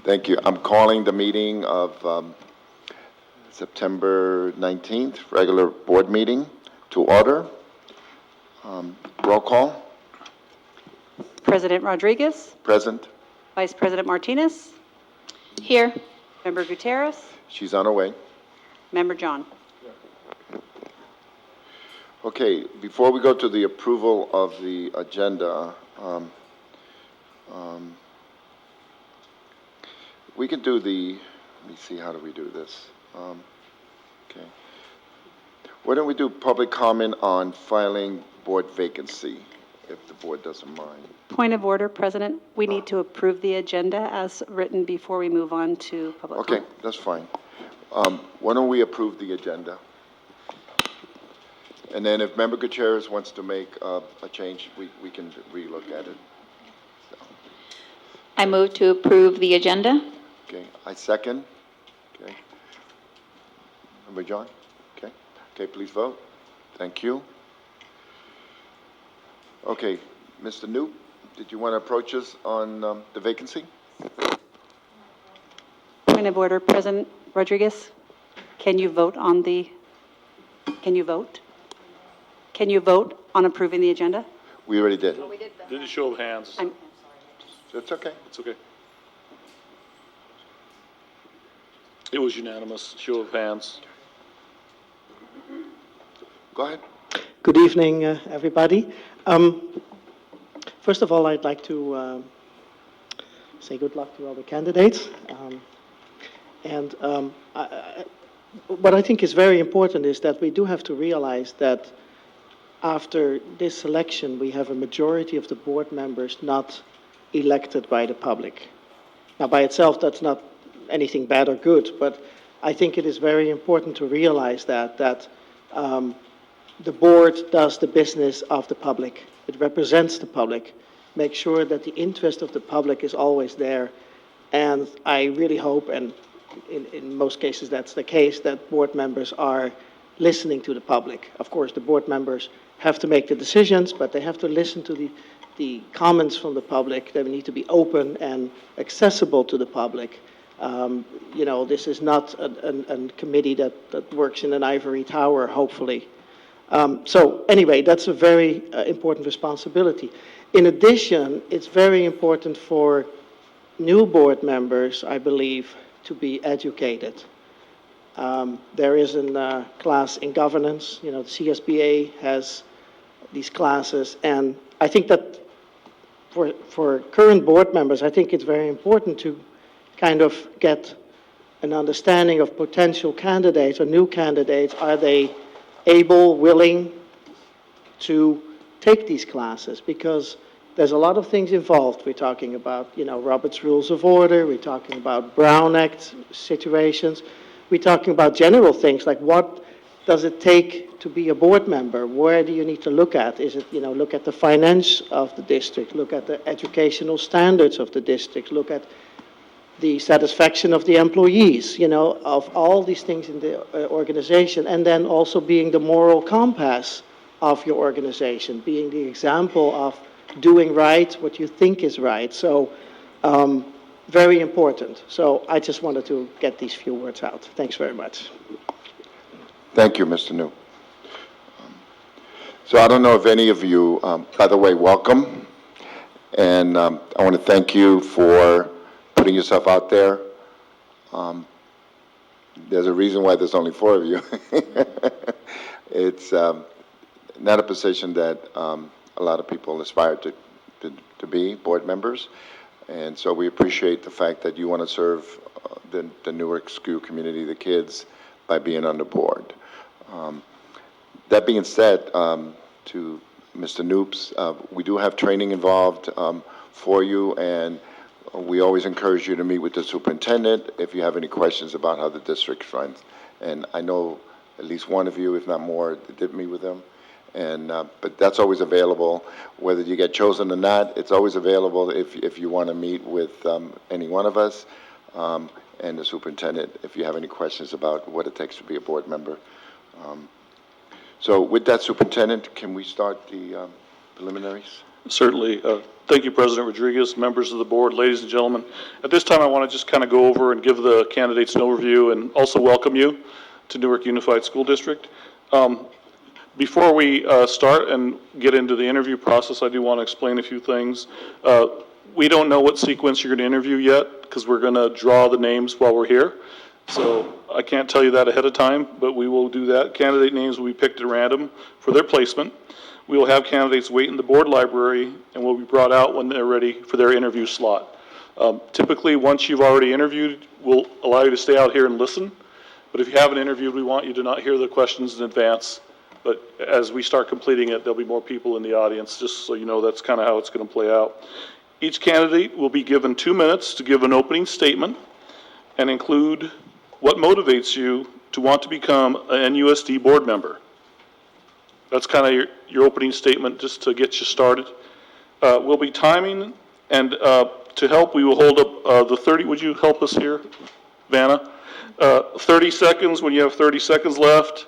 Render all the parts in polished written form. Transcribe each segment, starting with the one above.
Thank you. I'm calling the meeting of September 19th, regular board meeting, to order. Roll call. President Rodriguez. Present. Vice President Martinez. Here. Member Gutierrez. She's on her way. Member John. Okay, before we go to the approval of the agenda, we can do the, let me see, how do we do this? Okay. Why don't we do public comment on filing board vacancy, if the board doesn't mind? Point of order, President. We need to approve the agenda as written before we move on to public Okay, comment. that's fine. Why don't we approve the agenda? And then if Member Gutierrez wants to make a change, we can relook at it. So, I move to approve the agenda. okay, I second. Okay. Member John? Okay. Okay, please vote. Thank you. Okay, Mr. Newt, did you want to approach us on the vacancy? Point of order, President Rodriguez. Can you vote on the, can you vote? Can you vote on approving the agenda? We already did. Did a show of hands. It's okay. It's okay. It was unanimous, show of hands. Go ahead. Good evening, everybody. First of all, I'd like to say good luck to all the candidates. What I think is very important is that we do have to realize that after this election, we have a majority of the board members not elected by the public. Now, by itself, that's not anything bad or good, but I think it is very important to realize that the board does the business of the public. It represents the public, makes sure that the interest of the public is always there. And I really hope, and in most cases that's the case, that board members are listening to the public. Of course, the board members have to make the decisions, but they have to listen to the comments from the public. They need to be open and accessible to the public. You know, this is not a committee that works in an ivory tower, hopefully. So anyway, that's a very important responsibility. In addition, it's very important for new board members, I believe, to be educated. There is a class in governance, you know, the CSBA has these classes, and I think that for current board members, I think it's very important to kind of get an understanding of potential candidates or new candidates. Are they able, willing to take these classes? Because there's a lot of things involved. We're talking about, you know, Robert's Rules of Order. We're talking about Brown Act situations. We're talking about general things like what does it take to be a board member? Where do you need to look at? Is it, you know, look at the finance of the district, look at the educational standards of the district, look at the satisfaction of the employees, you know, of all these things in the organization, and then also being the moral compass of your organization, being the example of doing right what you think is right. So, very important. So I just wanted to get these few words out. Thanks very much. Thank you, Mr. New. So I don't know if any of you, by the way, welcome. And I want to thank you for putting yourself out there. There's a reason why there's only 4 of you. It's not a position that a lot of people aspire to be, board members. And so we appreciate the fact that you want to serve the Newark school community, the kids, by being on the board. That being said, to Mr. Noops, we do have training involved for you, and we always encourage you to meet with the superintendent if you have any questions about how the district runs. And I know at least one of you, if not more, did meet with them. And but that's always available, whether you get chosen or not. It's always available if you want to meet with any one of us and the superintendent if you have any questions about what it takes to be a board member. So with that, Superintendent, can we start the preliminaries? Certainly. Thank you, President Rodriguez, members of the board, ladies and gentlemen. At this time, I want to just kind of go over and give the candidates an overview and also welcome you to Newark Unified School District. Before we start and get into the interview process, I do want to explain a few things. We don't know what sequence you're going to interview yet because we're going to draw the names while we're here. So I can't tell you that ahead of time, but we will do that. Candidate names will be picked at random for their placement. We will have candidates wait in the board library and will be brought out when they're ready for their interview slot. Typically, once you've already interviewed, we'll allow you to stay out here and listen. But if you haven't interviewed, we want you to not hear the questions in advance. But as we start completing it, there'll be more people in the audience, just so you know that's kind of how it's going to play out. Each candidate will be given 2 minutes to give an opening statement and include what motivates you to want to become an NUSD board member. That's kind of your opening statement, just to get you started. We'll be timing, and to help, we will hold up the 30, would you help us here, Vanna? 30 seconds when you have 30 seconds left.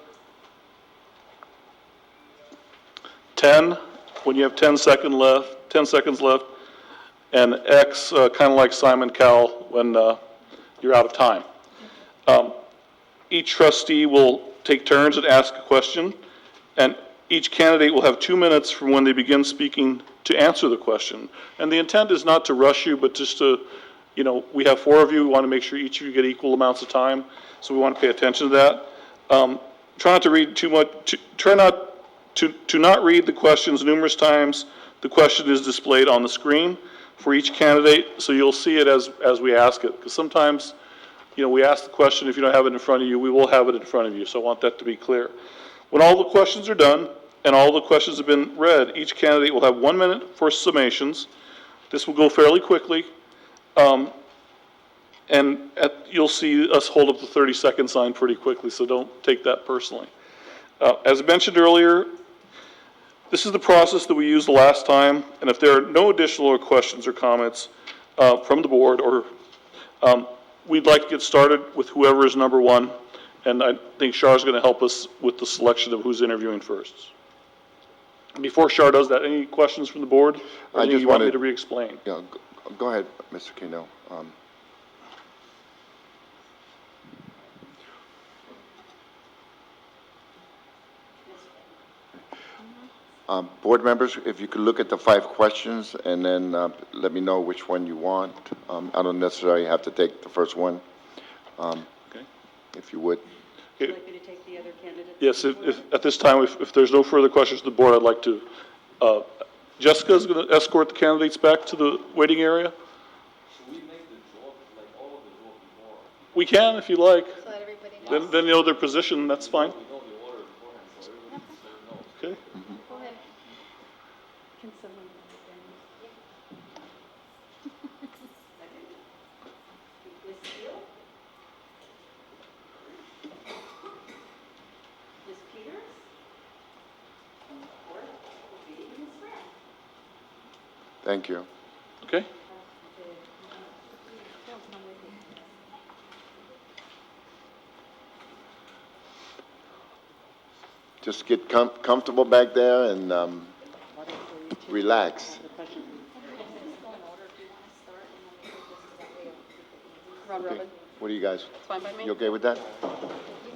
10 when you have 10 seconds left. And X, kind of like Simon Cowell, when you're out of time. Each trustee will take turns and ask a question, and each candidate will have 2 minutes from when they begin speaking to answer the question. And the intent is not to rush you, but just to, we have 4 of you. We want to make sure each of you get equal amounts of time, so we want to pay attention to that. Try not to read too much. Try not to not read the questions numerous times. The question is displayed on the screen for each candidate, so you'll see it as we ask it. Because sometimes, we ask the question, if you don't have it in front of you, we will have it in front of you, so I want that to be clear. When all the questions are done and all the questions have been read, each candidate will have 1 minute for summations. This will go fairly quickly, and you'll see us hold up the 30-second sign pretty quickly, so don't take that personally. As I mentioned earlier, this is the process that we used the last time, and if there are no additional questions or comments from the board, or we'd like to get started with whoever is number 1, and I think Shar is going to help us with the selection of who's interviewing first. Before Shar does that, any questions from the board? Or I anything just you want me wanted to re-explain? Yeah, go ahead, Mr. Keno. Board members, if you could look at the 5 questions and then let me know which one you want. I don't necessarily have to take the first one, Okay. if you would. Would you like me to take the other candidates? Yes, if at this time, if there's no further questions to the board, I'd like to, Jessica's going to escort the candidates back to the waiting area? Should we make the draw, like all of the draw before? We can, if you like. So that everybody knows. Then you know their position, that's fine. We know the order beforehand, so everybody knows. Okay. Go ahead. Can someone Ms. Steele? Ms. Peters? Or will be Ms. Grant? Thank you. Okay. Just get comfortable back there and relax. Round Okay. robin, What do you guys, it's fine by me. you okay with that?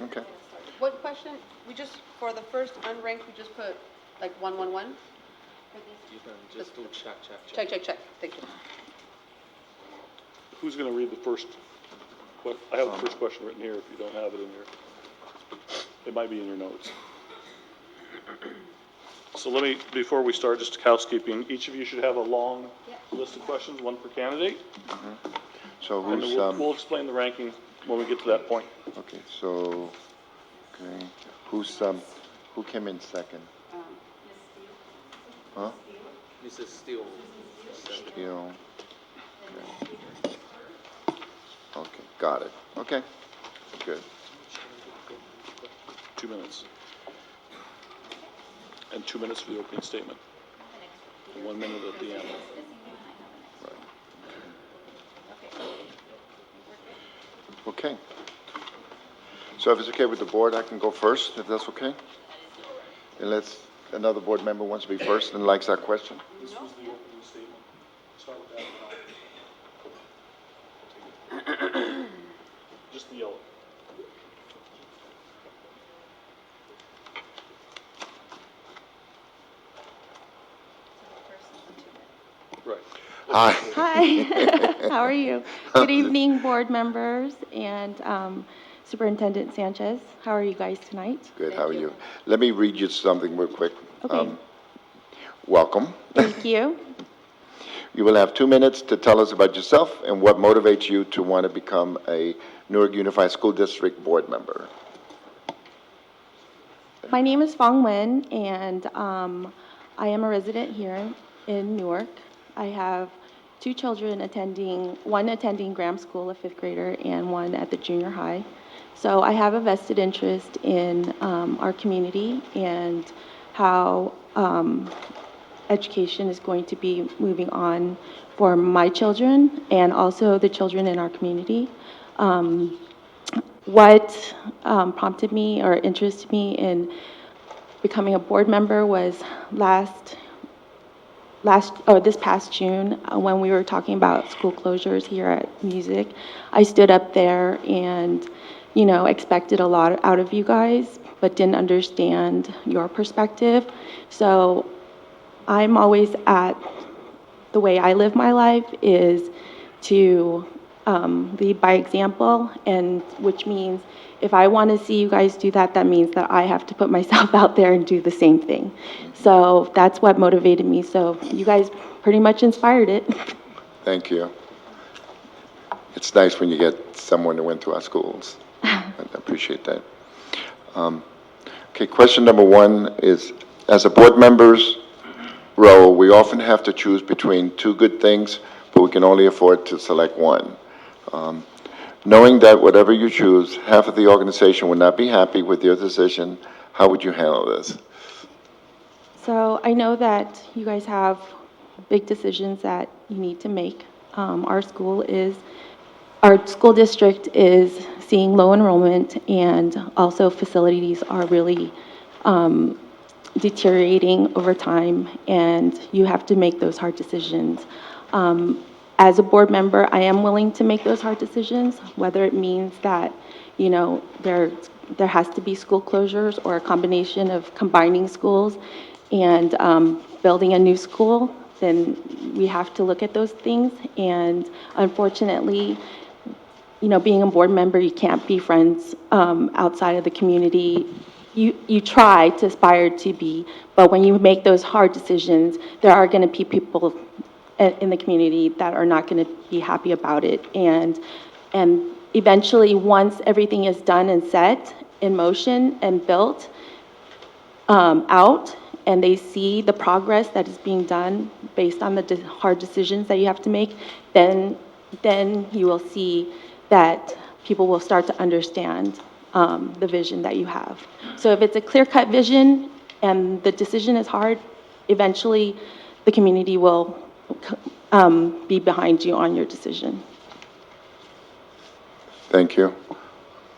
Okay. What question, for the first unranked, we just put like 111? You can just do check. Check, thank you. Who's going to read the first? I have the first question written here if you don't have it in here. It might be in your notes. So before we start, just housekeeping. Each of you should have a long list of questions, 1 per candidate. So And who's, then we'll explain the ranking when we get to that point. okay, so, okay, who came in second? Huh? Mrs. Steele. Steele. Okay. Okay, got it. Okay, good. 2 minutes. And 2 minutes for the opening statement. And 1 minute at the end. Okay. So if it's okay with the board, I can go first, if that's okay? And let's another board member wants to be first and likes that question? This was the opening statement. Start with that now. Just the yellow. Right. Hi. Hi, how are you? Good evening, board members and Superintendent Sanchez. How are you guys tonight? Good, how are you? Let me read you something real quick. Okay. Welcome. Thank you. You will have 2 minutes to tell us about yourself and what motivates you to want to become a Newark Unified School District board member. My name is Fong Wen, and I am a resident here in Newark. I have 2 children one attending Graham School, a 5th grader, and one at the junior high. So I have a vested interest in our community and how education is going to be moving on for my children and also the children in our community. What prompted me or interested me in becoming a board member was this past June, when we were talking about school closures here at Music. I stood up there and, expected a lot out of you guys, but didn't understand your perspective. So I'm always the way I live my life is to lead by example, and which means if I want to see you guys do that, that means that I have to put myself out there and do the same thing. So that's what motivated me. So you guys pretty much inspired it. Thank you. It's nice when you get someone that went to our schools. I appreciate that. Okay, question number 1 is, as a board member's role, we often have to choose between 2 good things, but we can only afford to select one. Knowing that whatever you choose, half of the organization would not be happy with your decision, how would you handle this? So I know that you guys have big decisions that you need to make. Our school district is seeing low enrollment, and also facilities are really deteriorating over time, and you have to make those hard decisions. As a board member, I am willing to make those hard decisions, whether it means that, there has to be school closures or a combination of combining schools and building a new school, then we have to look at those things. And unfortunately, being a board member, you can't be friends outside of the community. You try to aspire to be, but when you make those hard decisions, there are going to be people in the community that are not going to be happy about it. And eventually, once everything is done and set in motion and built out, and they see the progress that is being done based on the hard decisions that you have to make, then you will see that people will start to understand the vision that you have. So if it's a clear-cut vision and the decision is hard, eventually the community will be behind you on your decision. Thank you.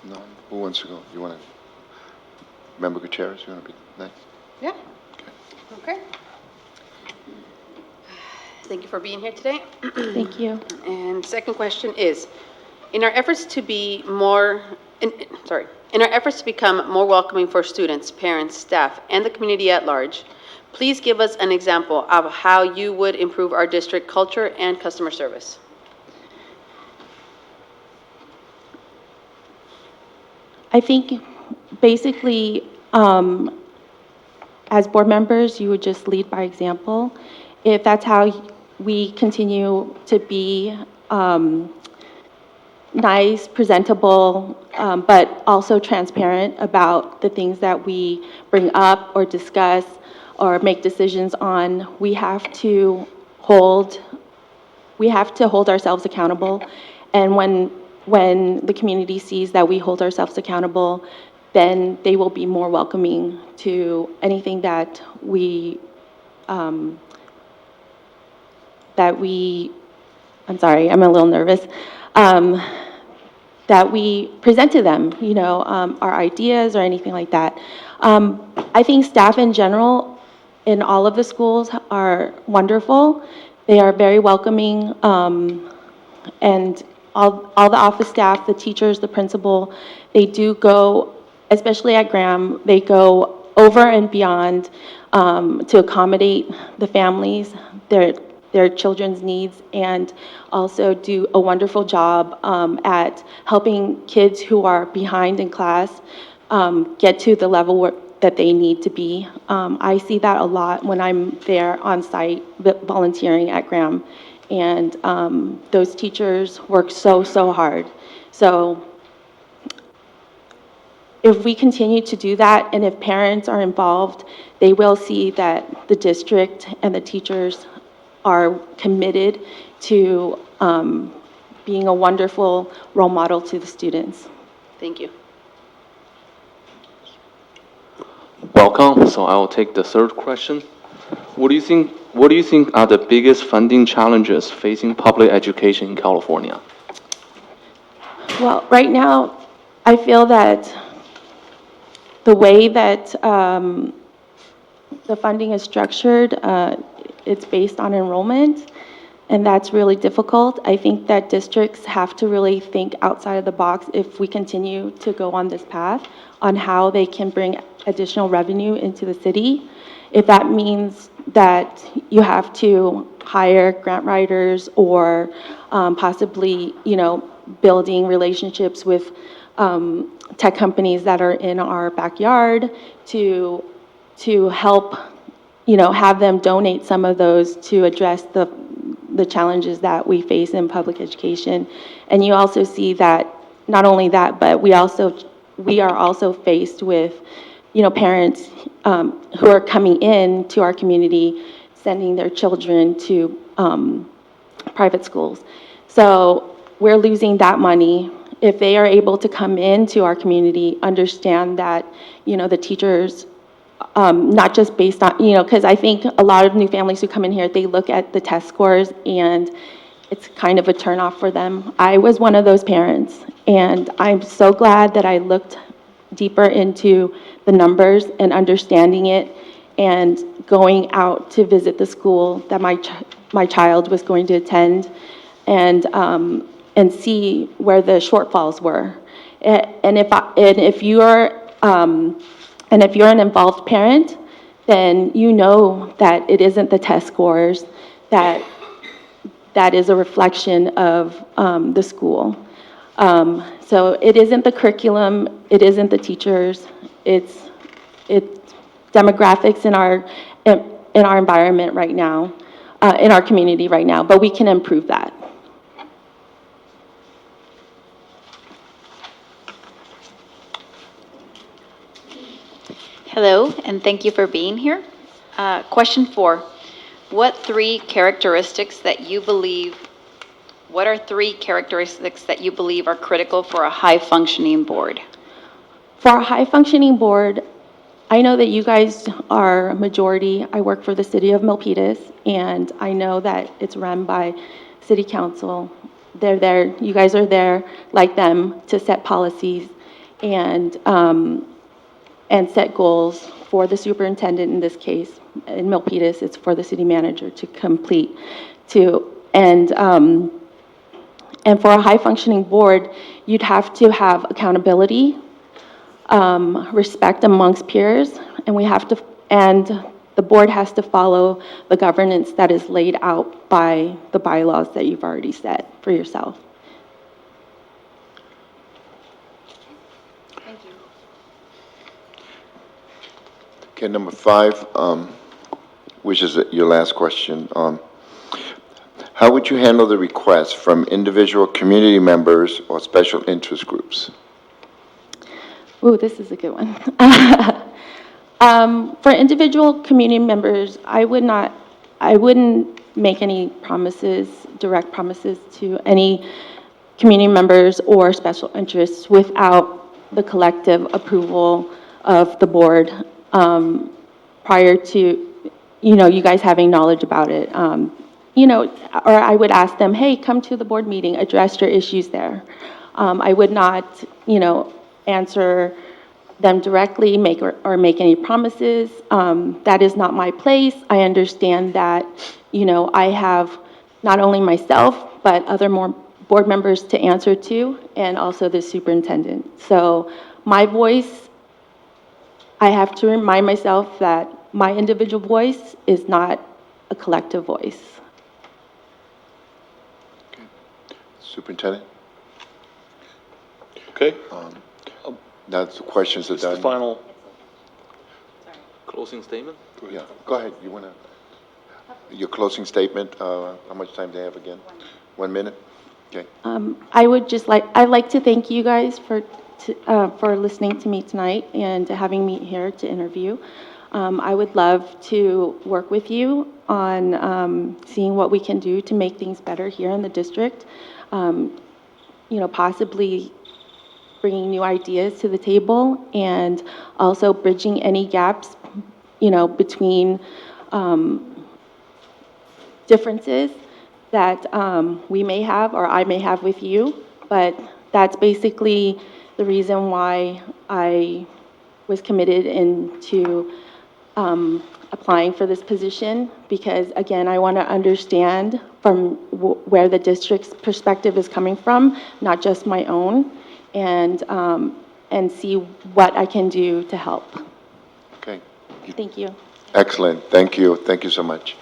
No, who wants to go? You want to? Member Gutierrez, you want to be next? Yeah. Okay. Thank you for being here today. Thank you. And second question is, in our efforts to be more, in our efforts to become more welcoming for students, parents, staff, and the community at large, please give us an example of how you would improve our district culture and customer service. I think basically, as board members, you would just lead by example. If that's how we continue to be nice, presentable, but also transparent about the things that we bring up or discuss or make decisions on, we have to hold ourselves accountable. And when the community sees that we hold ourselves accountable, then they will be more welcoming to anything that I'm sorry, I'm a little nervous, that we present to them, our ideas or anything like that. I think staff in general in all of the schools are wonderful. They are very welcoming, and all the office staff, the teachers, the principal, they do go, especially at Graham, they go over and beyond to accommodate the families, their children's needs, and also do a wonderful job at helping kids who are behind in class get to the level that they need to be. I see that a lot when I'm there on site volunteering at Graham. And those teachers work so hard. So if we continue to do that, and if parents are involved, they will see that the district and the teachers are committed to being a wonderful role model to the students. Thank you. Welcome. So I will take the third question. What do you think are the biggest funding challenges facing public education in California? Well, right now, I feel that the way that the funding is structured, it's based on enrollment, and that's really difficult. I think that districts have to really think outside of the box if we continue to go on this path on how they can bring additional revenue into the city. If that means that you have to hire grant writers or possibly, building relationships with tech companies that are in our backyard to help, have them donate some of those to address the challenges that we face in public education. And you also see that, not only that, but we are also faced with, parents who are coming in to our community, sending their children to private schools. So we're losing that money. If they are able to come into our community, understand that, the teachers, not just based on, because I think a lot of new families who come in here, they look at the test scores and it's kind of a turnoff for them. I was one of those parents, and I'm so glad that I looked deeper into the numbers and understanding it and going out to visit the school that my child was going to attend and see where the shortfalls were. And if you're an involved parent, then you know that it isn't the test scores that is a reflection of the school. So it isn't the curriculum, it isn't the teachers, it's demographics in our environment right now, in our community right now, but we can improve that. Hello, and thank you for being here. Question 4. What are three characteristics that you believe are critical for a high-functioning board? For a high-functioning board, I know that you guys are a majority. I work for the city of Milpitas, and I know that it's run by city council. They're there, you guys are there, like them, to set policies and set goals for the superintendent in this case. In Milpitas, it's for the city manager to complete. And for a high-functioning board, you'd have to have accountability, respect amongst peers, and the board has to follow the governance that is laid out by the bylaws that you've already set for yourself. Okay, number 5, which is your last question. How would you handle the requests from individual community members or special interest groups? Ooh, this is a good one. For individual community members, I wouldn't make any promises, direct promises to any community members or special interests without the collective approval of the board prior to, you guys having knowledge about it. Or I would ask them, hey, come to the board meeting, address your issues there. I would not, answer them directly, or make any promises. That is not my place. I understand that, I have not only myself, but other more board members to answer to, and also the superintendent. So my voice, I have to remind myself that my individual voice is not a collective voice. Superintendent? Okay? That's the questions are It's the done. final, Closing statement? Yeah, go ahead. You want to, your closing statement, how much time do you have again? 1 minute? Okay. I'd like to thank you guys for listening to me tonight and having me here to interview. I would love to work with you on seeing what we can do to make things better here in the district. Possibly bringing new ideas to the table and also bridging any gaps, between differences that we may have or I may have with you. But that's basically the reason why I was committed into applying for this position, because again, I want to understand from where the district's perspective is coming from, not just my own, and see what I can do to help. Okay. Thank you. Excellent. Thank you. Thank you so much.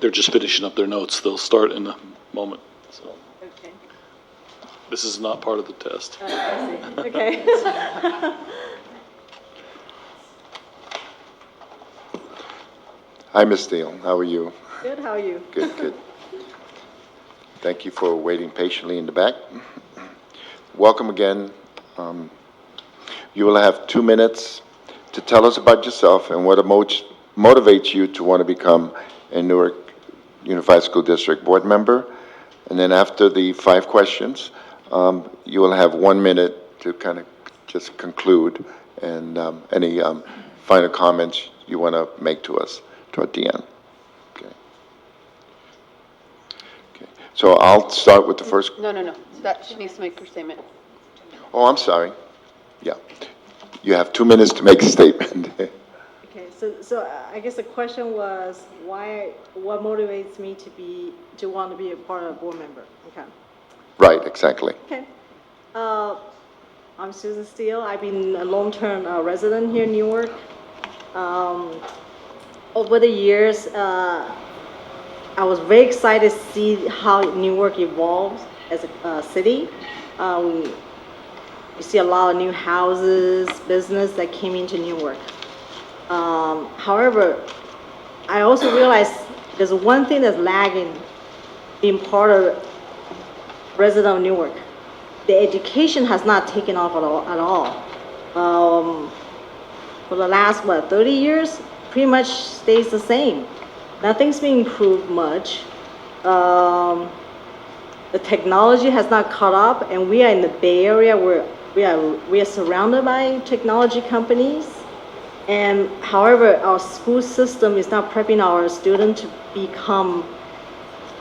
they're just finishing up their notes. They'll start in a moment, so. Okay. This is not part of the test. Okay. Hi, Ms. Steele. How are you? Good, how are you? Good, good. Thank you for waiting patiently in the back. Welcome again. You will have 2 minutes to tell us about yourself and what motivates you to want to become a Newark Unified School District board member. And then after the 5 questions, you will have 1 minute to kind of just conclude and any final comments you want to make to us toward the end. Okay. Okay. So I'll start with the first. No. She needs to make her statement. Oh, I'm sorry. Yeah. You have 2 minutes to make a statement. Okay, so I guess the question was what motivates me to want to be a part of a board member? Okay. Right, exactly. Okay. I'm Susan Steele. I've been a long-term resident here in Newark. Over the years, I was very excited to see how Newark evolves as a city. You see a lot of new houses, business that came into Newark. However, I also realized there's one thing that's lagging being part of resident of Newark. The education has not taken off at all. For the last, 30 years, pretty much stays the same. Nothing's been improved much. The technology has not caught up, and we are in the Bay Area where we are surrounded by technology companies. And however, our school system is not prepping our students to become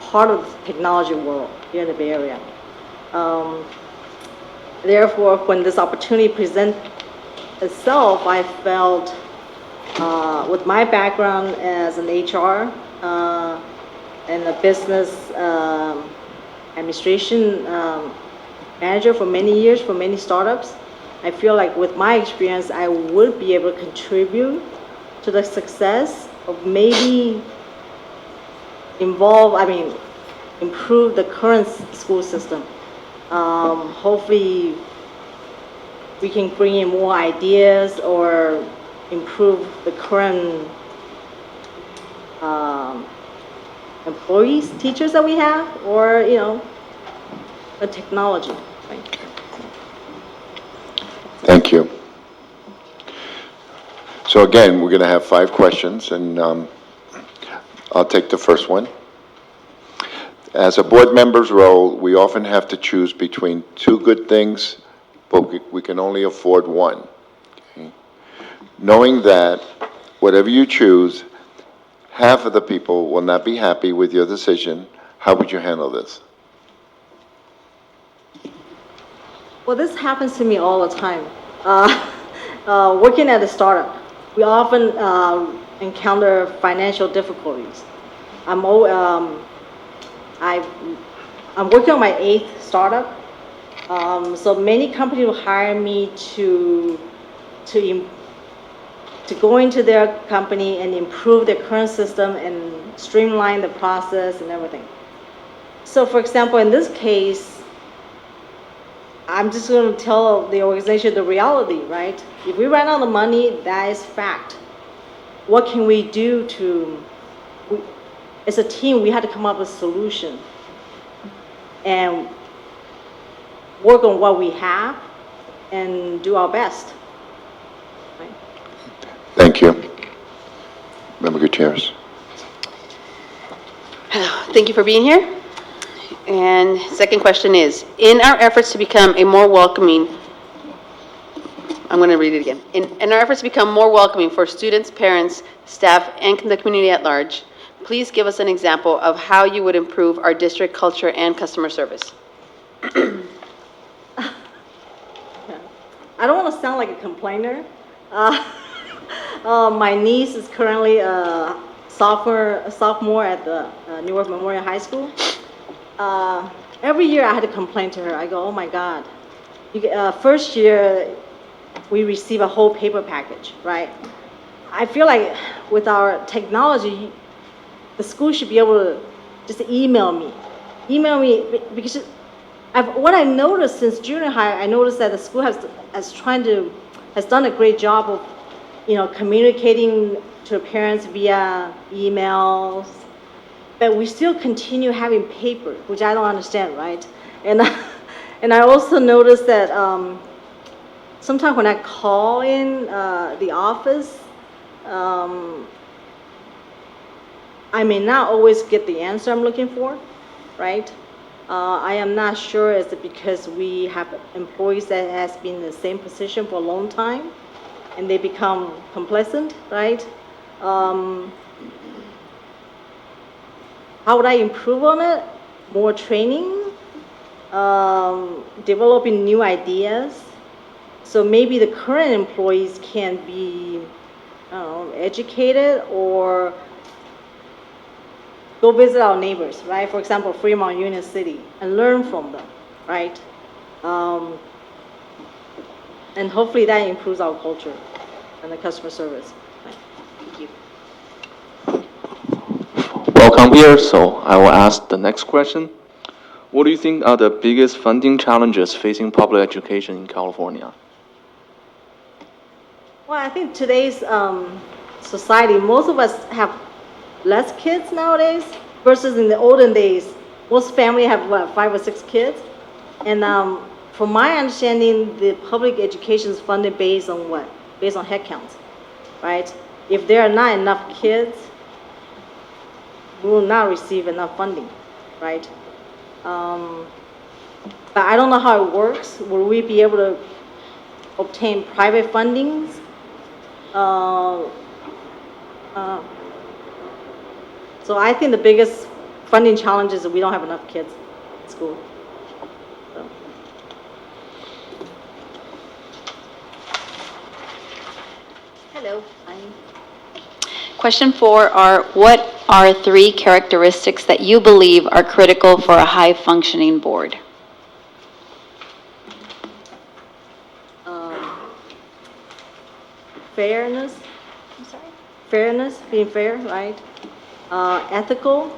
part of the technology world here in the Bay Area. Therefore, when this opportunity presents itself, I felt with my background as an HR and a business administration manager for many years for many startups, I feel like with my experience, I would be able to contribute to the success of maybe improve the current school system. Hopefully, we can bring in more ideas or improve the current employees, teachers that we have, or, the technology. Right? Thank you. So So again, we're going to have 5 questions, and I'll take the first one. As a board member's role, we often have to choose between 2 good things, but we can only afford one. Okay? Knowing that whatever you choose, half of the people will not be happy with your decision, how would you handle this? Well, this happens to me all the time. Working at a startup, we often encounter financial difficulties. I'm working on my 8th startup, so many companies will hire me to go into their company and improve their current system and streamline the process and everything. So, for example, in this case, I'm just going to tell the organization the reality, right? If we run out of money, that is fact. What can we do as a team, we had to come up with a solution and work on what we have and do our best. Right? Thank you. Member Gutierrez. Thank you for being here. And second question is, in our efforts to become a more welcoming, I'm going to read it again. In our efforts to become more welcoming for students, parents, staff, and the community at large, please give us an example of how you would improve our district culture and customer service. I don't want to sound like a complainer. My niece is currently a sophomore at the Newark Memorial High School. Every year I had to complain to her. I go, oh my God. First year, we receive a whole paper package, right? I feel like with our technology, the school should be able to just email me. Because what I noticed since junior high, I noticed that the school has done a great job of, communicating to parents via emails, but we still continue having paper, which I don't understand, right? And I also noticed that sometimes when I call in the office, I may not always get the answer I'm looking for, right? I am not sure, is it because we have employees that has been in the same position for a long time and they become complacent, right? How would I improve on it? More training, developing new ideas. So maybe the current employees can be, I don't know, educated or go visit our neighbors, right? For example, Fremont, Union City, and learn from them, right? And hopefully that improves our culture and the customer service. Right. Thank you. Welcome here, so I will ask the next question. What do you think are the biggest funding challenges facing public education in California? Well, I think today's society, most of us have less kids nowadays versus in the olden days. Most families have, 5 or 6 kids? And from my understanding, the public education is funded based on what? Based on head count, right? If there are not enough kids, we will not receive enough funding, right? But I don't know how it works. Will we be able to obtain private fundings? So I think the biggest funding challenge is that we don't have enough kids in school. So. Hello. Question 4 are, what are 3 characteristics that you believe are critical for a high-functioning board? Fairness. I'm sorry? Fairness, being fair, right? Ethical,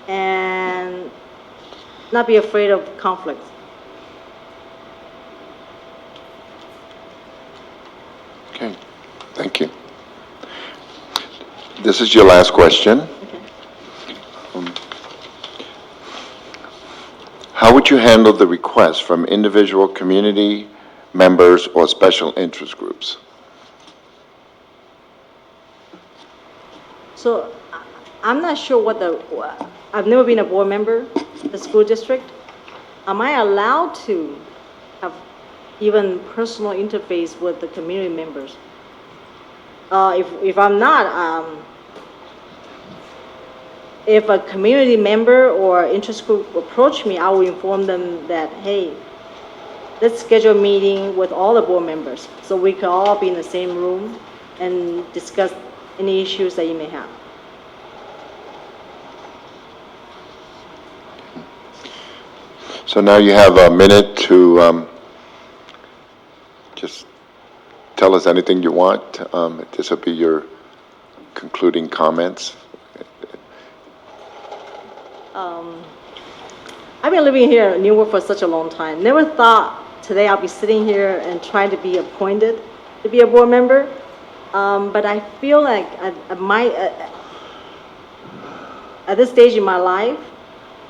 and not be afraid of conflicts. Okay, thank you. This is your last question. Okay. How would you handle the request from individual community members or special interest groups? So I'm not sure I've never been a board member in the school district. Am I allowed to have even personal interface with the community members? If I'm not, if a community member or interest group approach me, I will inform them that, hey, let's schedule a meeting with all the board members so we can all be in the same room and discuss any issues that you may have. So now you have a minute to just tell us anything you want. This will be your concluding comments. I've been living here in Newark for such a long time. Never thought today I'll be sitting here and trying to be appointed to be a board member. But I feel like at this stage in my life,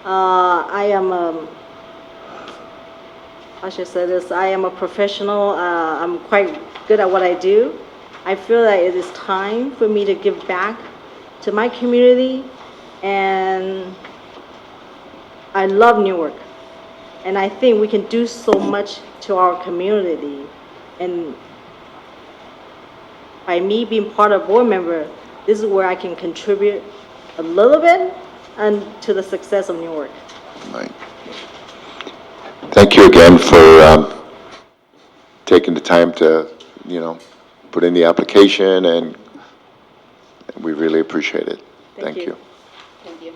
I am, I should say this, I am a professional. I'm quite good at what I do. I feel that it is time for me to give back to my community, and I love Newark. And I think we can do so much to our community. And by me being part of a board member, this is where I can contribute a little bit and to the success of Newark. Right. Thank you again for taking the time to, put in the application, and we really appreciate it. Thank you. Thank you.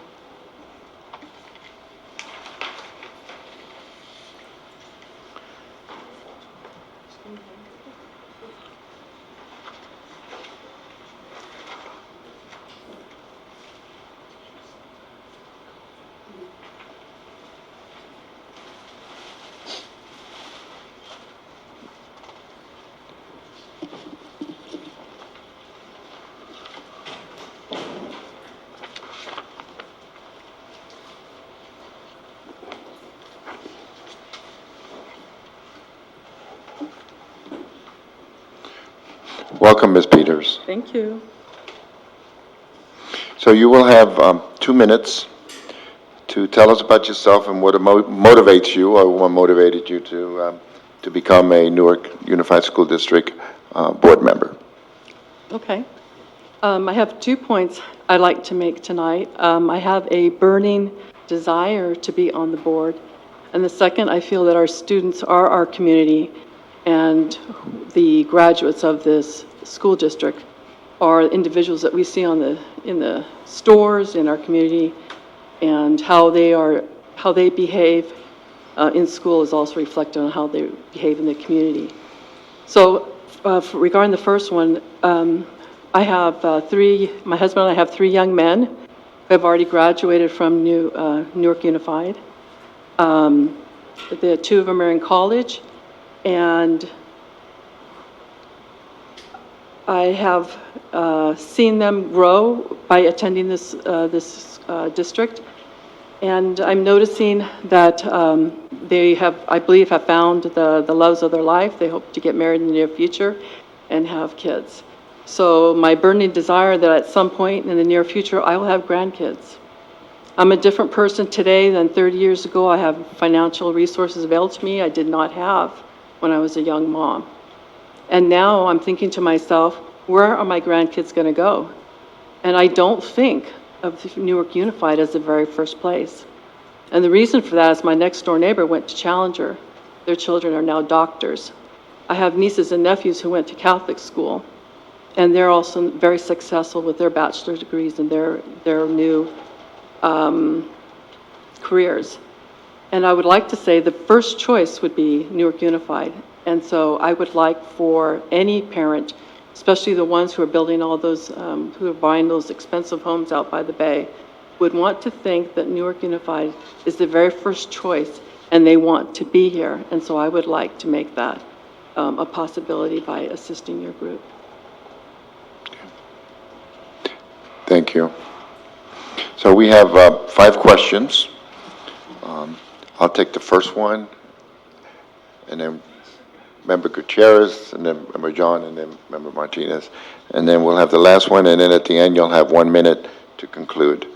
Welcome, Ms. Peters. Thank you. So you will have 2 minutes to tell us about yourself and what motivates you, or what motivated you to become a Newark Unified School District board member. Okay. I have 2 points I'd like to make tonight. I have a burning desire to be on the board. And the second, I feel that our students are our community, and the graduates of this school district are individuals that we see in the stores, in our community, and how they behave in school is also reflected on how they behave in the community. So regarding the first one, I have my husband and I have 3 young men who have already graduated from Newark Unified. The 2 of them are in college, and I have seen them grow by attending this district, and I'm noticing that they have, I believe, have found the loves of their life. They hope to get married in the near future and have kids. So my burning desire that at some point in the near future I will have grandkids. I'm a different person today than 30 years ago. I have financial resources available to me I did not have when I was a young mom. And now I'm thinking to myself, where are my grandkids going to go? And I don't think of Newark Unified as the very first place. And the reason for that is my next door neighbor went to Challenger. Their children are now doctors. I have nieces and nephews who went to Catholic school, and they're also very successful with their bachelor's degrees and their new careers. And I would like to say the first choice would be Newark Unified. And so I would like for any parent, especially the ones who are building all those, who are buying those expensive homes out by the bay, would want to think that Newark Unified is the very first choice, and they want to be here. And so I would like to make that a possibility by assisting your group. Thank you. So we have 5 questions. I'll take the first one, and then Member Gutierrez, and then Member John, and then Member Martinez. And then we'll have the last one, and then at the end, you'll have 1 minute to conclude.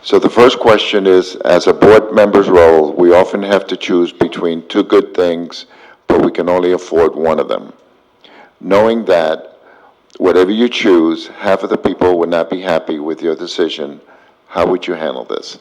So the first question is, as a board member's role, we often have to choose between two good things, but we can only afford one of them. Knowing that whatever you choose, half of the people would not be happy with your decision, how would you handle this?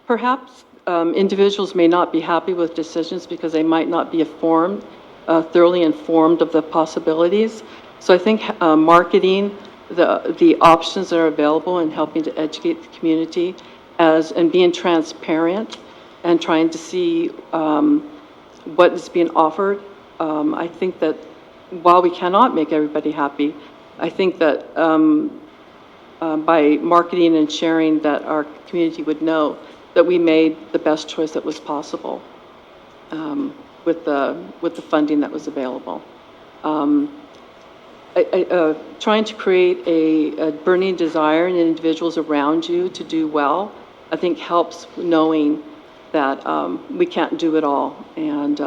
Perhaps individuals may not be happy with decisions because they might not be thoroughly informed of the possibilities. So I think marketing the options that are available and helping to educate the community and being transparent and trying to see what is being offered. I think that while we cannot make everybody happy, I think that by marketing and sharing that our community would know that we made the best choice that was possible with the funding that was available. Trying to create a burning desire in individuals around you to do well, I think helps knowing that we can't do it all, and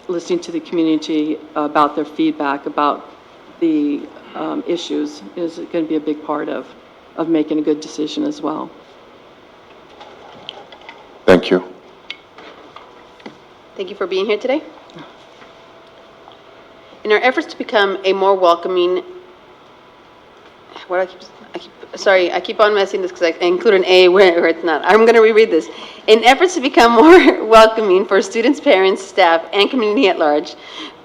listening to the community about their feedback about the issues is going to be a big part of making a good decision as well. Thank you. Thank you for being here today. In our efforts to become a more welcoming, I keep on messing this because I include an A where it's not. I'm going to reread this. In efforts to become more welcoming for students, parents, staff, and community at large,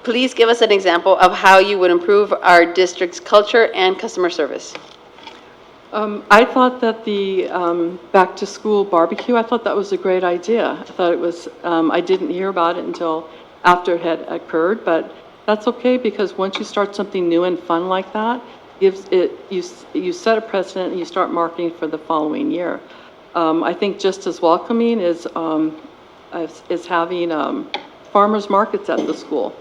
please give us an example of how you would improve our district's culture and customer service. I thought that the back-to-school barbecue, I thought that was a great idea. I thought it was, I didn't hear about it until after it had occurred, but that's okay because once you start something new and fun like that, you set a precedent and you start marketing for the following year. I think just as welcoming is having farmers markets at the school.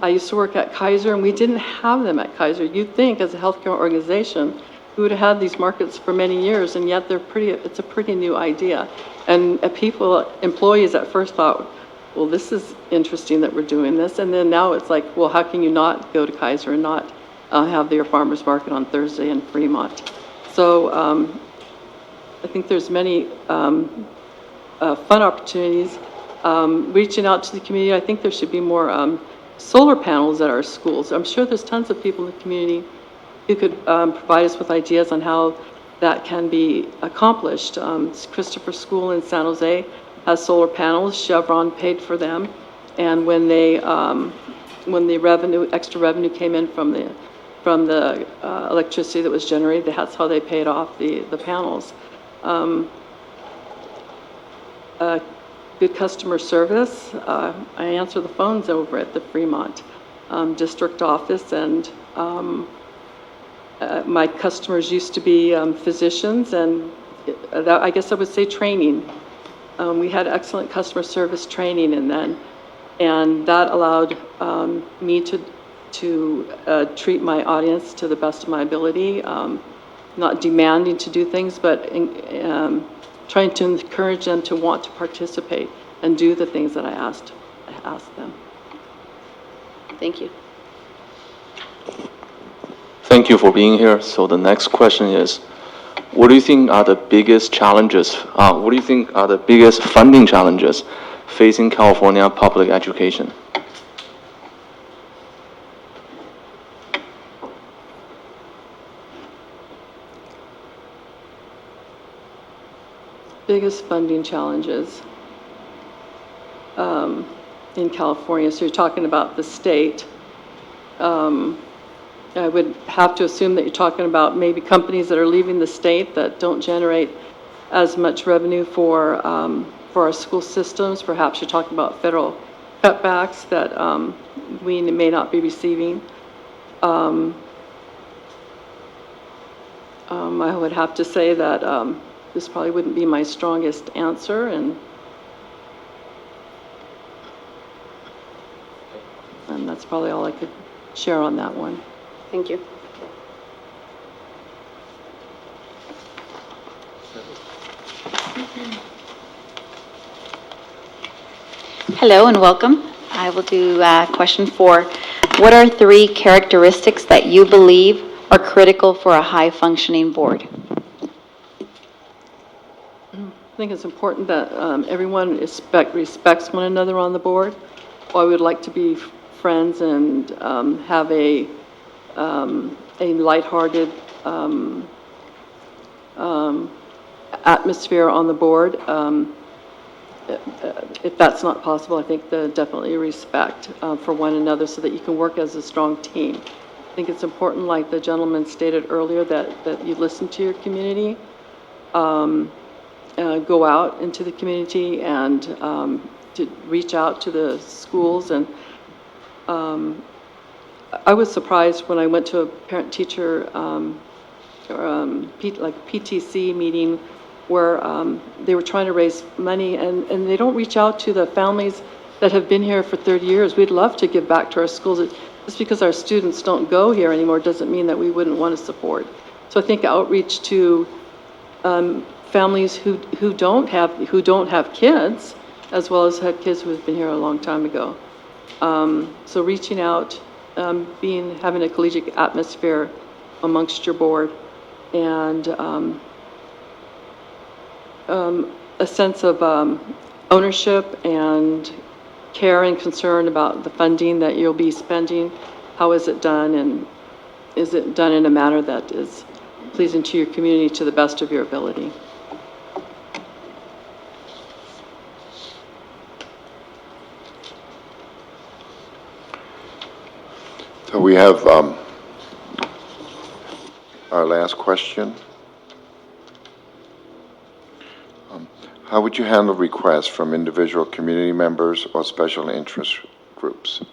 I used to work at Kaiser and we didn't have them at Kaiser. You'd think as a healthcare organization, we would have had these markets for many years, and yet it's a pretty new idea. And employees at first thought, well, this is interesting that we're doing this. And then now it's like, well, how can you not go to Kaiser and not have their farmers market on Thursday in Fremont? So I think there's many fun opportunities. Reaching out to the community, I think there should be more solar panels at our schools. I'm sure there's tons of people in the community who could provide us with ideas on how that can be accomplished. Christopher School in San Jose has solar panels. Chevron paid for them, and when the extra revenue came in from the electricity that was generated, that's how they paid off the panels. Good customer service. I answer the phones over at the Fremont district office, and my customers used to be physicians, and I guess I would say training. We had excellent customer service training and that allowed me to treat my audience to the best of my ability, not demanding to do things, but trying to encourage them to want to participate and do the things that I asked them. Thank you. Thank you for being here. So the next question is, what do you think are the biggest challenges? What do you think are the biggest funding challenges facing California public education? Biggest funding challenges in California. So you're talking about the state. I would have to assume that you're talking about maybe companies that are leaving the state that don't generate as much revenue for our school systems. Perhaps you're talking about federal cutbacks that we may not be receiving. I would have to say that this probably wouldn't be my strongest answer, and that's probably all I could share on that one. Thank you. Hello and welcome. I will do question 4. What are 3 characteristics that you believe are critical for a high-functioning board? I think it's important that everyone respects one another on the board. I would like to be friends and have a lighthearted atmosphere on the board. If that's not possible, I think definitely respect for one another so that you can work as a strong team. I think it's important, like the gentleman stated earlier, that you listen to your community, go out into the community and to reach out to the schools. And I was surprised when I went to a parent-teacher PTC meeting where they were trying to raise money, and they don't reach out to the families that have been here for 30 years. We'd love to give back to our schools. Just because our students don't go here anymore doesn't mean that we wouldn't want to support. So I think outreach to families who don't have kids, as well as have kids who have been here a long time ago. So reaching out, having a collegiate atmosphere amongst your board, and a sense of ownership and care and concern about the funding that you'll be spending. How is it done, and is it done in a manner that is pleasing to your community to the best of your ability? So we have our last question. How would you handle requests from individual community members or special interest groups?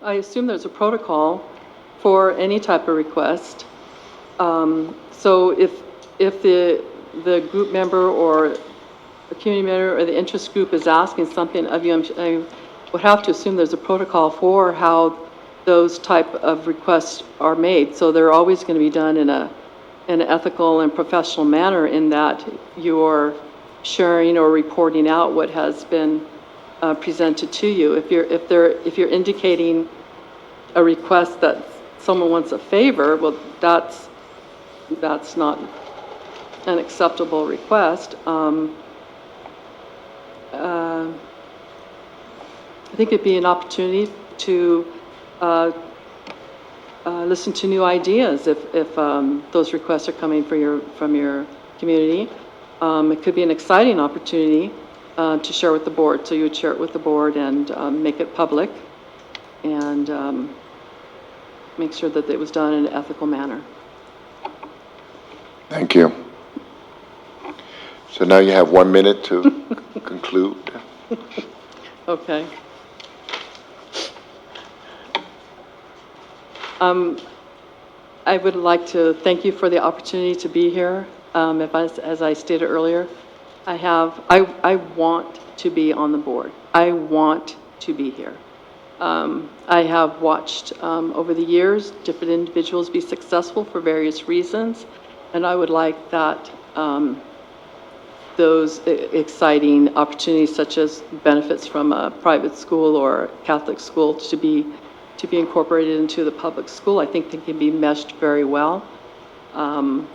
I assume there's a protocol for any type of request. So if the group member or a community member or the interest group is asking something of you, I would have to assume there's a protocol for how those type of requests are made. So they're always going to be done in an ethical and professional manner, in that you're sharing or reporting out what has been presented to you. If you're indicating a request that someone wants a favor, well, that's not an acceptable request. I think it'd be an opportunity to listen to new ideas if those requests are coming from your community. It could be an exciting opportunity to share with the board. So you would share it with the board and make it public, and make sure that it was done in an ethical manner. Thank you. So now you have 1 minute to conclude. Okay. I would like to thank you for the opportunity to be here. As I stated earlier, I want to be on the board. I want to be here. I have watched over the years different individuals be successful for various reasons, and I would like that those exciting opportunities, such as benefits from a private school or Catholic school, to be incorporated into the public school. I think they can be meshed very well. I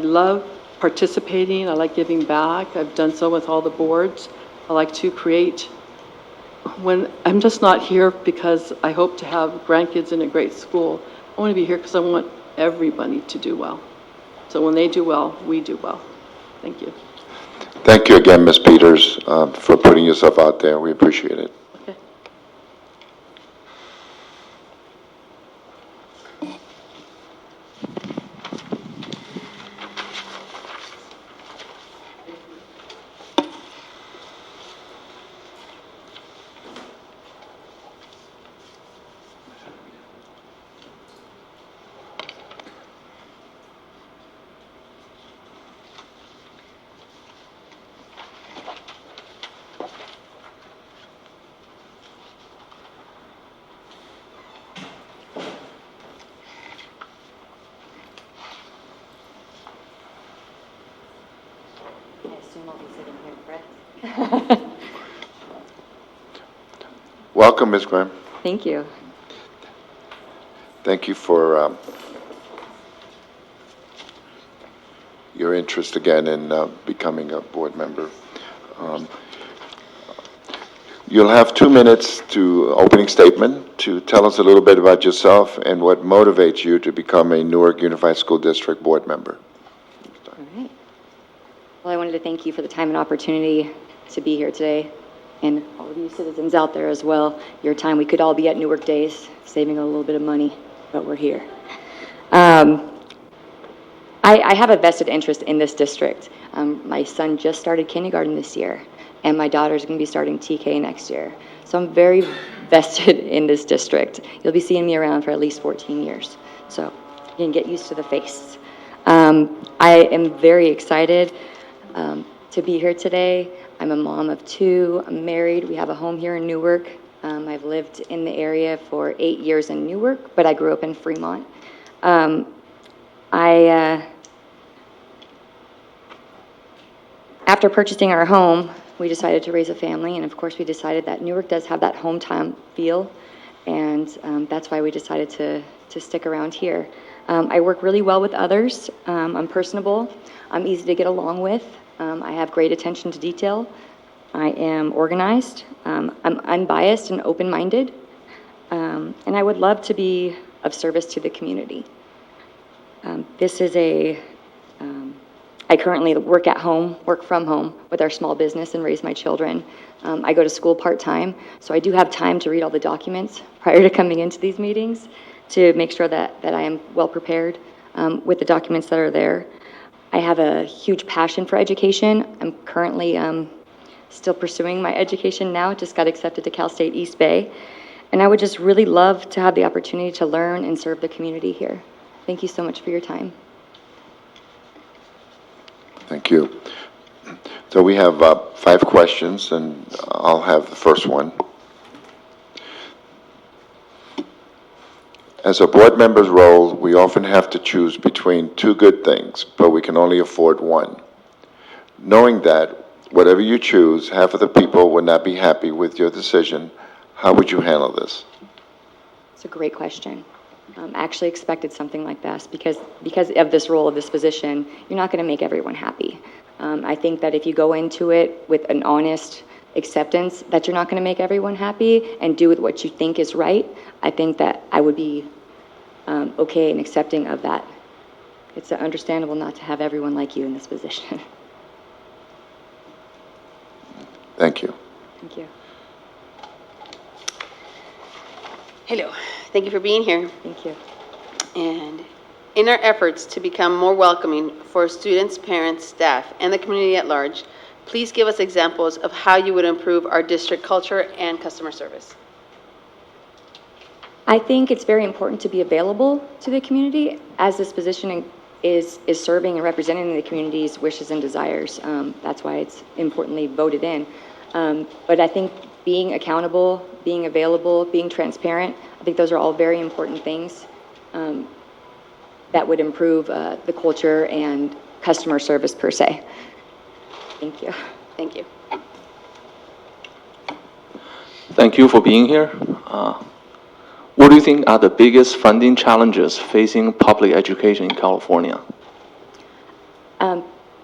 love participating. I like giving back. I've done so with all the boards. I like to create. When I'm just not here because I hope to have grandkids in a great school. I want to be here because I want everybody to do well. So when they do well, we do well. Thank you. Thank you again, Ms. Peters, for putting yourself out there. We appreciate it. Okay. Welcome, Ms. Graham. Thank you. Thank you for your interest again in becoming a board member. Um, You'll have 2 minutes to opening statement to tell us a little bit about yourself and what motivates you to become a Newark Unified School District board member. All right. Well, I wanted to thank you for the time and opportunity to be here today, and all of you citizens out there as well. Your time, we could all be at Newark Days, saving a little bit of money, but we're here. I have a vested interest in this district. My son just started kindergarten this year, and my daughter's going to be starting TK next year. So I'm very vested in this district. You'll be seeing me around for at least 14 years. So you can get used to the face. I am very excited to be here today. I'm a mom of 2. I'm married. We have a home here in Newark. I've lived in the area for 8 years in Newark, but I grew up in Fremont. After purchasing our home, we decided to raise a family, and of course we decided that Newark does have that hometown feel, and that's why we decided to stick around here. I work really well with others. I'm personable. I'm easy to get along with. I have great attention to detail. I am organized. I'm unbiased and open-minded, and I would love to be of service to the community. I currently work from home with our small business and raise my children. I go to school part-time, so I do have time to read all the documents prior to coming into these meetings to make sure that I am well prepared with the documents that are there. I have a huge passion for education. I'm currently still pursuing my education now. Just got accepted to Cal State East Bay. And I would just really love to have the opportunity to learn and serve the community here. Thank you so much for your time. Thank you. So we have 5 questions, and I'll have the first one. As a board member's role, we often have to choose between 2 good things, but we can only afford one. Knowing that, whatever you choose, half of the people would not be happy with your decision, how would you handle this? It's a great question. I actually expected something like this because of this role of this position, you're not going to make everyone happy. I think that if you go into it with an honest acceptance that you're not going to make everyone happy and do with what you think is right, I think that I would be okay and accepting of that. It's understandable not to have everyone like you in this position. Thank you. Thank you. Hello, thank you for being here. Thank you. And in our efforts to become more welcoming for students, parents, staff, and the community at large, please give us examples of how you would improve our district culture and customer service. I think it's very important to be available to the community as this position is serving and representing the community's wishes and desires. That's why it's importantly voted in. But I think being accountable, being available, being transparent, I think those are all very important things that would improve the culture and customer service per se. Thank you. Thank you. Thank you for being here. What do you think are the biggest funding challenges facing public education in California?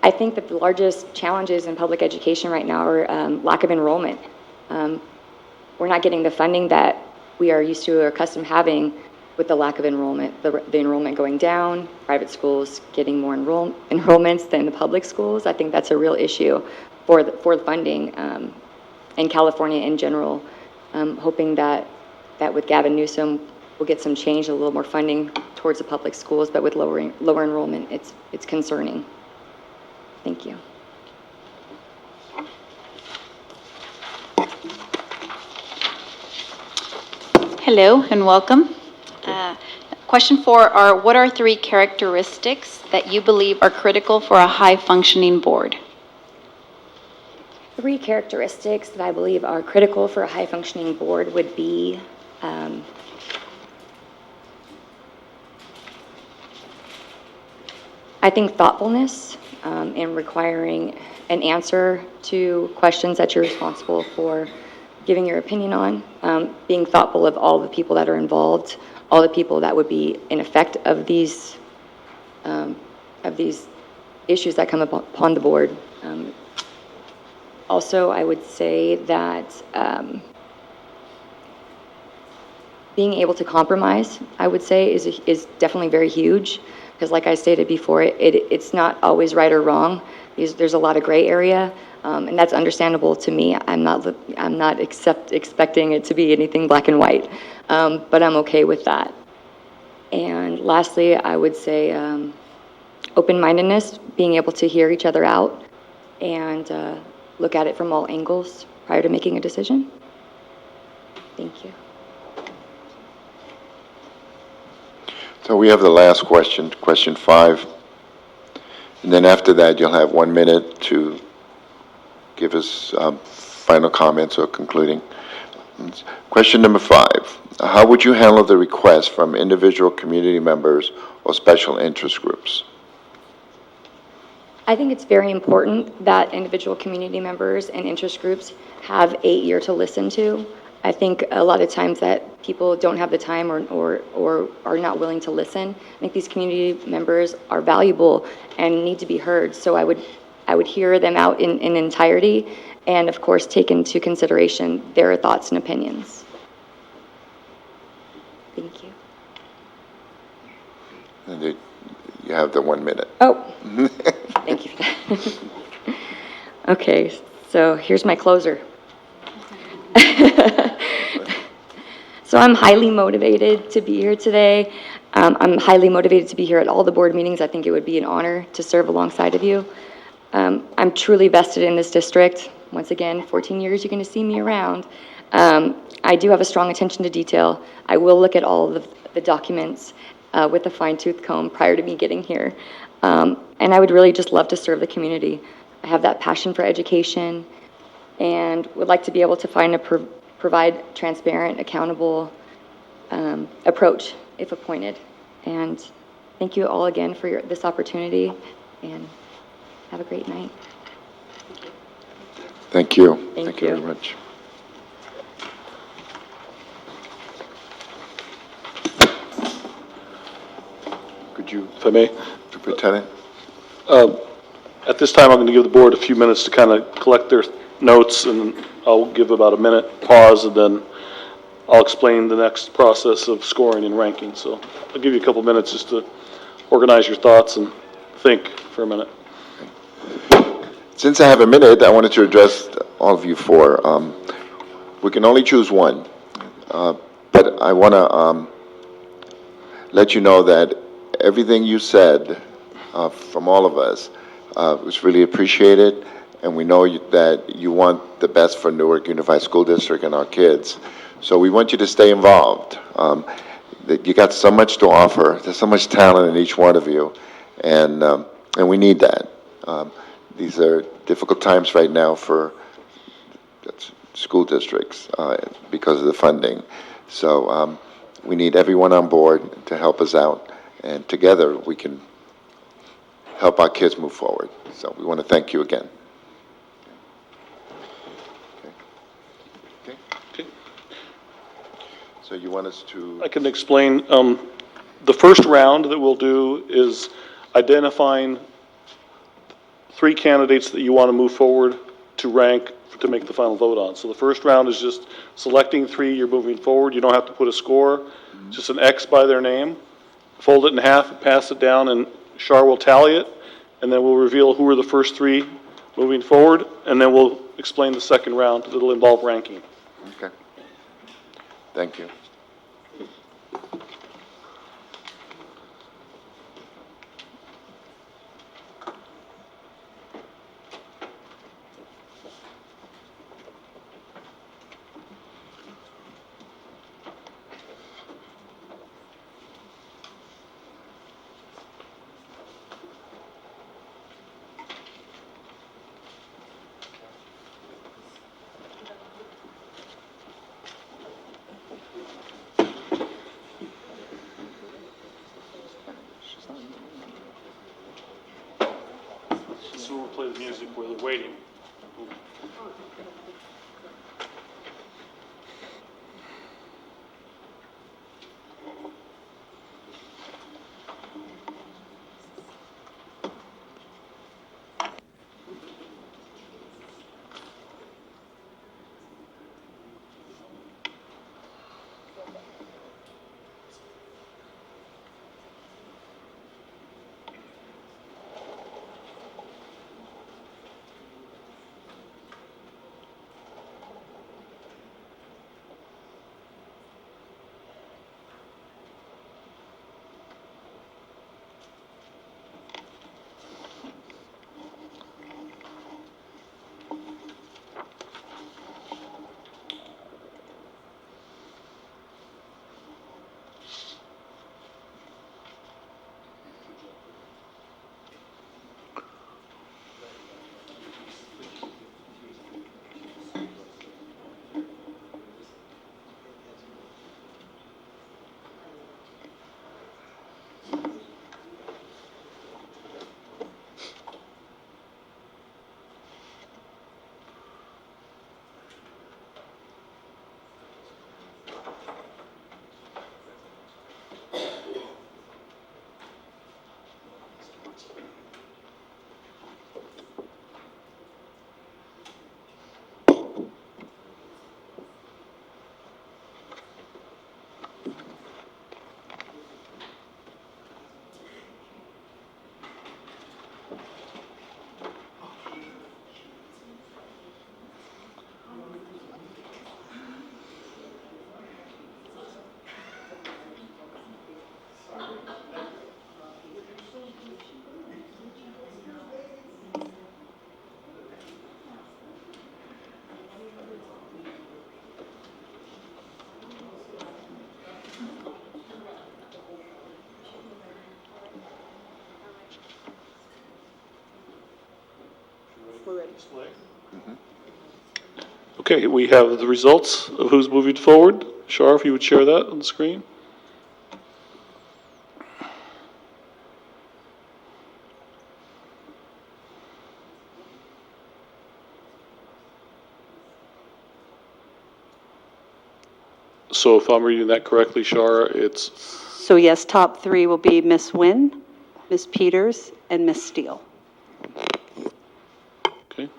I think that the largest challenges in public education right now are lack of enrollment. We're not getting the funding that we are used to or accustomed having with the lack of enrollment. The enrollment going down, private schools getting more enrollments than the public schools. I think that's a real issue for the funding in California in general. Hoping that with Gavin Newsom, we'll get some change, a little more funding towards the public schools, but with lower enrollment, it's concerning. Thank you. Hello and welcome. Question 4 are, what are 3 characteristics that you believe are critical for a high-functioning board? 3 characteristics that I believe are critical for a high-functioning board would be I think thoughtfulness in requiring an answer to questions that you're responsible for giving your opinion on, being thoughtful of all the people that are involved, all the people that would be in effect of these issues that come upon the board. Also, I would say that being able to compromise, I would say, is definitely very huge, because like I stated before, it's not always right or wrong. There's a lot of gray area, and that's understandable to me. I'm not expecting it to be anything black and white, but I'm okay with that. And lastly, I would say open-mindedness, being able to hear each other out and look at it from all angles prior to making a decision. Thank you. So we have the last question, question 5. And then after that, you'll have 1 minute to give us final comments or concluding. Question number 5. How would you handle the request from individual community members or special interest groups? I think it's very important that individual community members and interest groups have a ear to listen to. I think a lot of times that people don't have the time or are not willing to listen. I think these community members are valuable and need to be heard. So I would hear them out in entirety and, of course, take into consideration their thoughts and opinions. Thank you. And you have the 1 minute. Oh, thank you for that. Okay, so here's my closer. So I'm highly motivated to be here today. I'm highly motivated to be here at all the board meetings. I think it would be an honor to serve alongside of you. I'm truly vested in this district. Once again, 14 years, you're going to see me around. I do have a strong attention to detail. I will look at all of the documents with a fine-tooth comb prior to me getting here. And I would really just love to serve the community. I have that passion for education and would like to be able to provide transparent, accountable approach if appointed. And thank you all again for this opportunity, and have a great night. Thank you. Thank you. Very much. Could you, If I may. Superintendent? At this time, I'm going to give the board a few minutes to kind of collect their notes, and I'll give about a minute pause, and then I'll explain the next process of scoring and ranking. So I'll give you a couple minutes just to organize your thoughts and think for a minute. Since I have a minute, I wanted to address all of you four. We can only choose one, but I want to let you know that everything you said from all of us was really appreciated, and we know that you want the best for Newark Unified School District and our kids. So we want you to stay involved. That you got so much to offer. There's so much talent in each one of you, and we need that. These are difficult times right now for school districts because of the funding. So we need everyone on board to help us out, and together we can help our kids move forward. So we want to thank you again. Okay. So you want us to... I can explain. The first round that we'll do is identifying 3 candidates that you want to move forward to rank to make the final vote on. So the first round is just selecting 3 you're moving forward. You don't have to put a score, just an X by their name. Fold it in half, pass it down, and Shar will tally it, and then we'll reveal who are the first 3 moving forward, and then we'll explain the second round that'll involve ranking. Okay. Thank you. music while they're waiting. Okay, we have the results of who's moving forward. Shar, if you would share that on the screen. So if I'm reading that correctly, Shar, it's, So yes, top three will be Miss Nguyen, Miss Peters, and Miss Steele. okay.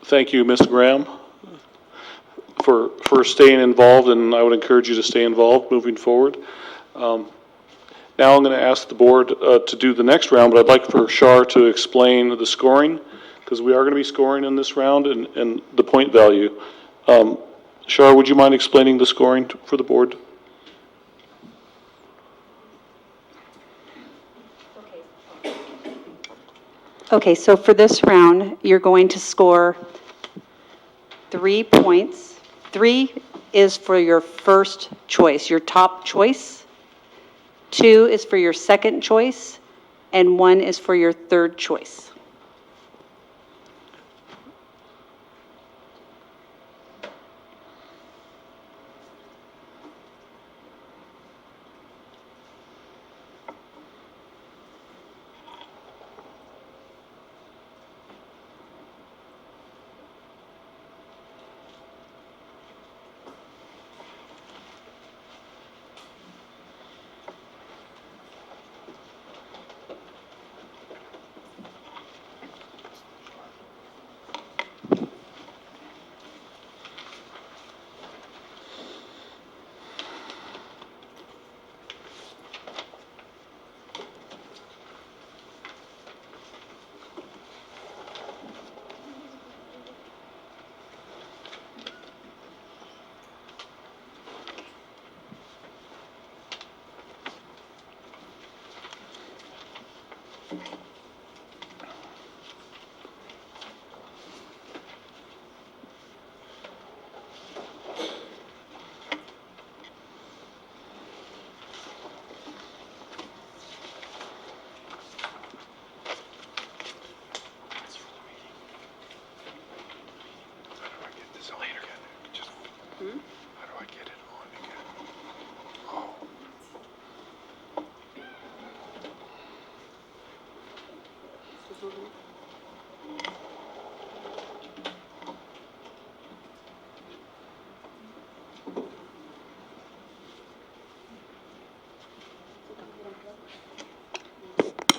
Thank you, Ms. Graham, for staying involved, and I would encourage you to stay involved moving forward. Now I'm going to ask the board to do the next round, but I'd like for Shar to explain the scoring, because we are going to be scoring in this round and the point value. Shar, would you mind explaining the scoring for the board? Okay, so for this round, you're going to score 3 points. 3 is for your first choice, your top choice. 2 is for your second choice, and 1 is for your third choice.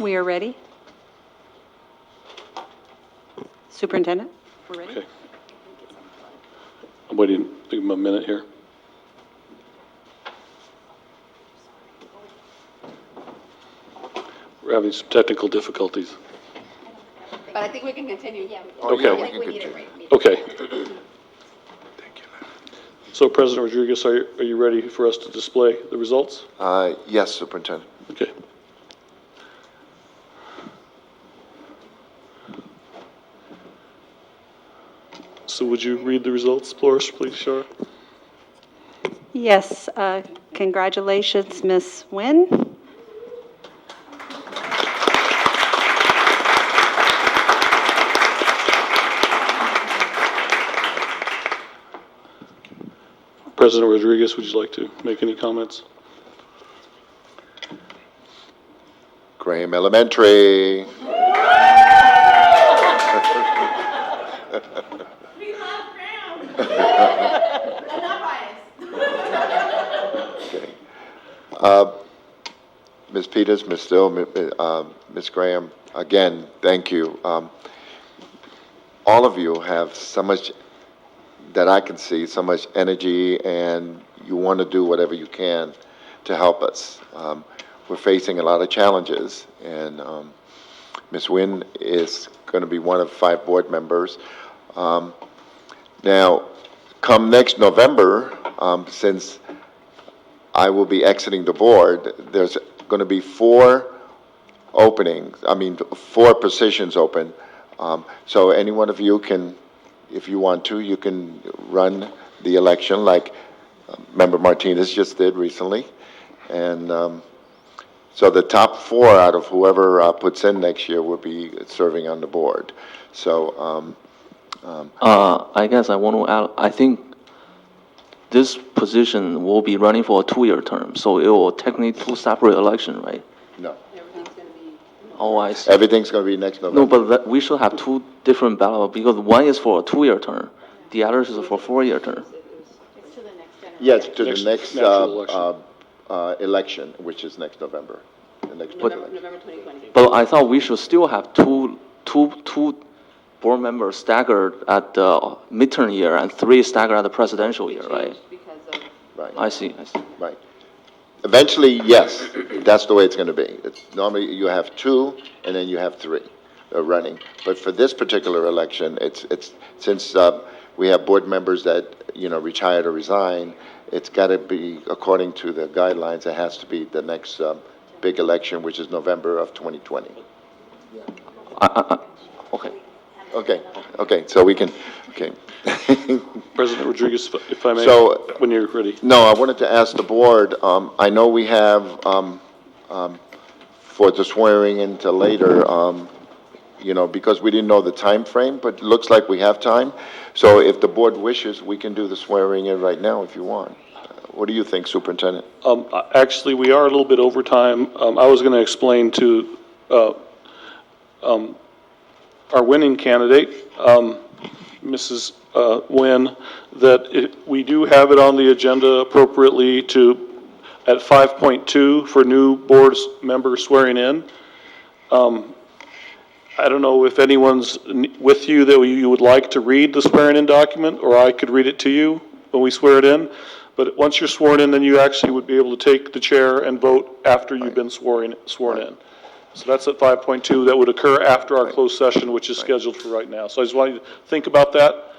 we are ready. Superintendent, we're ready. Okay. I'm waiting, give him a minute here. We're having some technical difficulties. But I think we can continue. Oh, yeah, Okay. we can continue. Okay. So President Rodriguez, are you ready for us to display the results? Yes, Superintendent. Okay. So would you read the results, Flores, please, Shar? Yes, congratulations, Ms. Nguyen. President Rodriguez, would you like to make any comments? Graham Elementary. Okay. Ms. Peters, Ms. Still, Ms. Graham, again, thank you. All of you have so much that I can see, so much energy, and you want to do whatever you can to help us. We're facing a lot of challenges, and Ms. Nguyen is going to be one of 5 board members. Now, come next November, since I will be exiting the board, there's going to be 4 positions open. So any one of you can, if you want to, you can run the election like Member Martinez just did recently. And so the top 4 out of whoever puts in next year will be serving on the board. So I guess I want to add, I think this position will be running for a 2-year term, so it will technically 2 separate election, right? no, Oh, I see. everything's going to be next November. No, but we should have 2 different ballots, because one is for a 2-year term, the other is for a 4-year term. Yes, to the Next next natural election. election, which is next November. The next election. November 2020. But I thought we should still have two board members staggered at the midterm year and 3 staggered at the presidential year, right? Because of Right. I see. Right. Eventually, yes, that's the way it's going to be. Normally, you have 2, and then you have 3 running. But for this particular election, it's since we have board members that, retired or resign, it's got to be, according to the guidelines, it has to be the next big election, which is November of 2020. Okay. Okay, so we can, okay. President Rodriguez, if I may, So- when you're ready. No, I wanted to ask the board, I know we have, for the swearing into later, because we didn't know the time frame, but it looks like we have time. So if the board wishes, we can do the swearing in right now if you want. What do you think, Superintendent? Actually, we are a little bit over time. I was going to explain to our winning candidate, Mrs. Nguyen, that we do have it on the agenda appropriately at 5.2 for new board members swearing in. I don't know if anyone's with you that you would like to read the swearing-in document, or I could read it to you when we swear it in. But once you're sworn in, then you actually would be able to take the chair and vote after you've been sworn in. So that's at 5.2. That would occur after our closed session, which is scheduled for right now. So I just want you to think about that.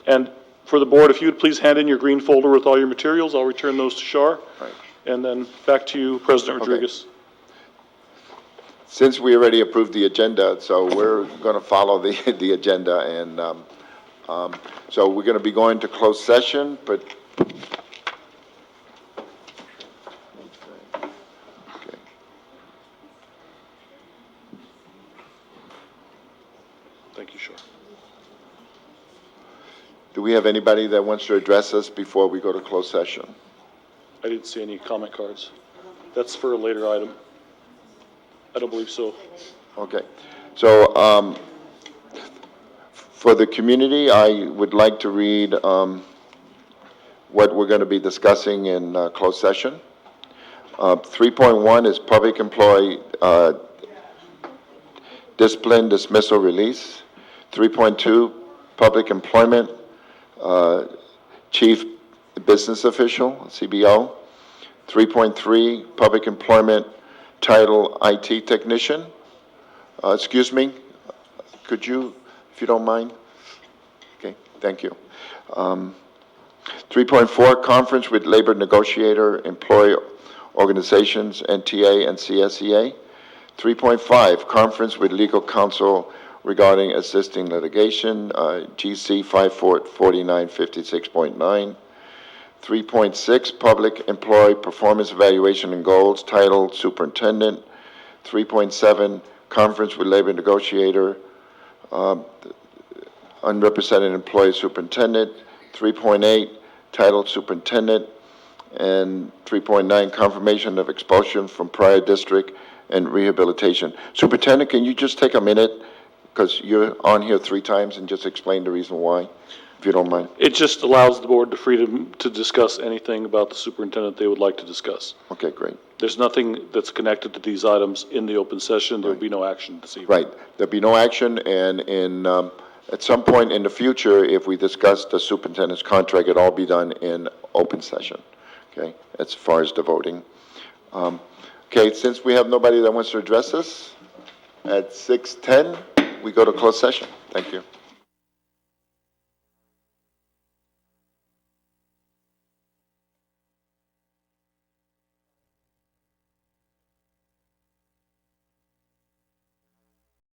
And for the board, if you would please hand in your green folder with all your materials, I'll return those to Shar. Right. And then back to you, President Okay. Rodriguez. Since we already approved the agenda, so we're going to follow the agenda, and so we're going to be going to closed session, but. Okay. Thank you, Shar. Do we have anybody that wants to address us before we go to closed session? I didn't see any comment cards. That's for a later item. I don't believe so. Okay. So for the community, I would like to read what we're going to be discussing in closed session. 3.1 is public employee discipline, dismissal, release. 3.2, public employment, chief business official, CBO. 3.3, public employment, title IT technician. Excuse me, could you, if you don't mind? Okay, thank you. 3.4, conference with labor negotiator, employee organizations, NTA and CSEA. 3.5, conference with legal counsel regarding assisting litigation, GC 54956.9. 3.6, public employee performance evaluation and goals, title superintendent. 3.7, conference with labor negotiator, unrepresented employee superintendent. 3.8, titled superintendent. And 3.9, confirmation of expulsion from prior district and rehabilitation. Superintendent, can you just take a minute, because you're on here 3 times, and just explain the reason why, if you don't mind? It just allows the board the freedom to discuss anything about the superintendent they would like to discuss. Okay, great. There's nothing that's connected to these items in the open session. There will be no action this evening. Right, there'll be no action, and at some point in the future, if we discuss the superintendent's contract, it'll all be done in open session, okay, as far as the voting. Okay, since we have nobody that wants to address us, at 6:10, we go to closed session. Thank you.